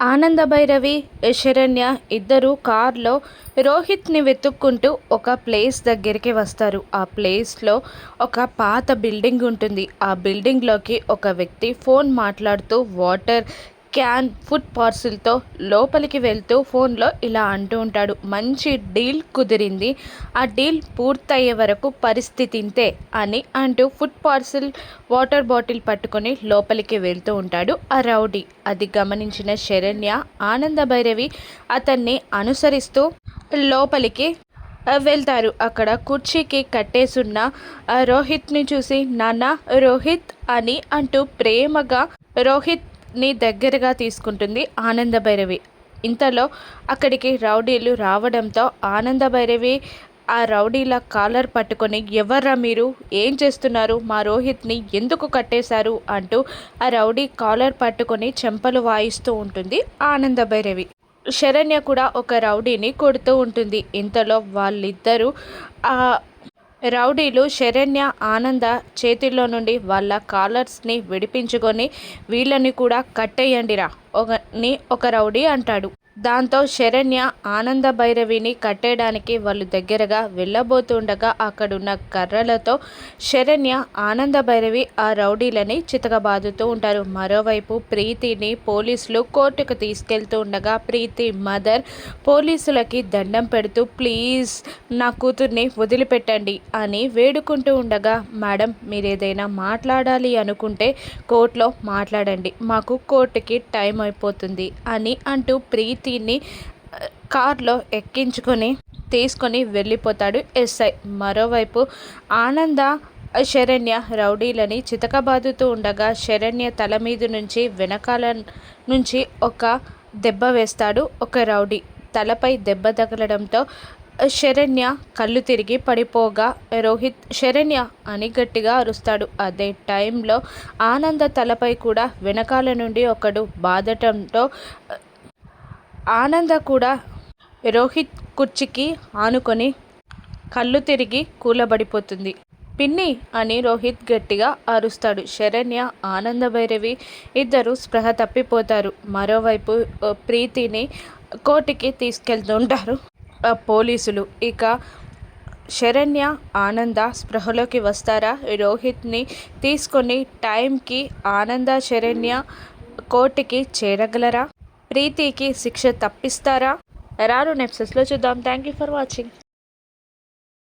ఆనంద భైరవి, శరణ్య ఇద్దరు కార్లో రోహిత్ని వెతుక్కుంటూ ఒక ప్లేస్ దగ్గరికి వస్తారు. ఆ ప్లేస్లో ఒక పాత బిల్డింగ్ ఉంటుంది. ఆ బిల్డింగ్లోకి ఒక వ్యక్తి ఫోన్ మాట్లాడుతూ వాటర్ క్యాన్ ఫుడ్ పార్సిల్తో లోపలికి వెళ్తూ ఫోన్లో ఇలా అంటూ ఉంటాడు, మంచి డీల్ కుదిరింది, ఆ డీల్ పూర్తయ్యే వరకు పరిస్థితి ఇంతే అని అంటూ ఫుడ్ పార్సిల్ వాటర్ బాటిల్ పట్టుకొని లోపలికి వెళ్తూ ఉంటాడు ఆ రౌడీ. అది గమనించిన శరణ్య, ఆనంద భైరవి అతన్ని అనుసరిస్తూ లోపలికి వెళ్తారు. అక్కడ కుర్చీకి కట్టేసున్న రోహిత్ని చూసి, నాన్న రోహిత్ అని అంటూ ప్రేమగా రోహిత్ని దగ్గరగా తీసుకుంటుంది ఆనంద భైరవి. ఇంతలో అక్కడికి రౌడీలు రావడంతో ఆనంద భైరవి ఆ రౌడీల కాలర్ పట్టుకొని, ఎవర్రా మీరు, ఏం చేస్తున్నారు, మా రోహిత్ని ఎందుకు కట్టేశారు అంటూ ఆ రౌడీ కాలర్ పట్టుకొని చెంపలు వాయిస్తూ ఉంటుంది ఆనంద భైరవి. శరణ్య కూడా ఒక రౌడీని కొడుతూ ఉంటుంది. ఇంతలో వాళ్ళిద్దరూ ఆ రౌడీలు శరణ్య, ఆనంద చేతిలో నుండి వాళ్ళ కాలర్స్ని విడిపించుకొని, వీళ్ళని కూడా కట్టేయండిరా అని ఒక రౌడీ అంటాడు. దాంతో శరణ్య ఆనంద భైరవిని కట్టేయడానికి వాళ్ళు దగ్గరగా వెళ్ళబోతుండగా అక్కడున్న కర్రలతో శరణ్య, ఆనంద భైరవి ఆ రౌడీలని చితకబాదుతూ ఉంటారు. మరోవైపు ప్రీతిని పోలీసులు కోర్టుకు తీసుకెళ్తూ ఉండగా ప్రీతి మదర్ పోలీసులకి దండం పెడుతూ, ప్లీజ్ నా కూతుర్ని వదిలిపెట్టండి అని వేడుకుంటూ ఉండగా, మేడం మీరేదైనా మాట్లాడాలి అనుకుంటే కోర్టులో మాట్లాడండి, మాకు కోర్టుకి టైం అయిపోతుంది అని అంటూ ప్రీతిని కార్లో ఎక్కించుకొని తీసుకొని వెళ్ళిపోతాడు ఎస్ఐ. మరోవైపు ఆనంద, శరణ్య రౌడీలని చితకబాదుతూ ఉండగా శరణ్య తల మీద నుంచి వెనకాల నుంచి ఒక దెబ్బ వేస్తాడు ఒక రౌడీ. తలపై దెబ్బ తగలడంతో శరణ్య కళ్ళు తిరిగి పడిపోగా రోహిత్ శరణ్య అని గట్టిగా అరుస్తాడు. అదే టైంలో ఆనంద తలపై కూడా వెనకాల నుండి ఒకడు బాదటంతో ఆనంద కూడా రోహిత్ కుర్చీకి ఆనుకొని కళ్ళు తిరిగి కూలబడిపోతుంది. పిన్ని అని రోహిత్ గట్టిగా అరుస్తాడు. శరణ్య, ఆనంద భైరవి ఇద్దరు స్పృహ తప్పిపోతారు. మరోవైపు ప్రీతిని కోర్టుకి తీసుకెళ్తుంటారు పోలీసులు. ఇక శరణ్య, ఆనంద స్పృహలోకి వస్తారా? రోహిత్ని తీసుకొని టైంకి ఆనంద, శరణ్య కోర్టుకి చేరగలరా? ప్రీతికి శిక్ష తప్పిస్తారా? రాను ఎపిసోడ్స్లో చూద్దాం. Thank you for watching.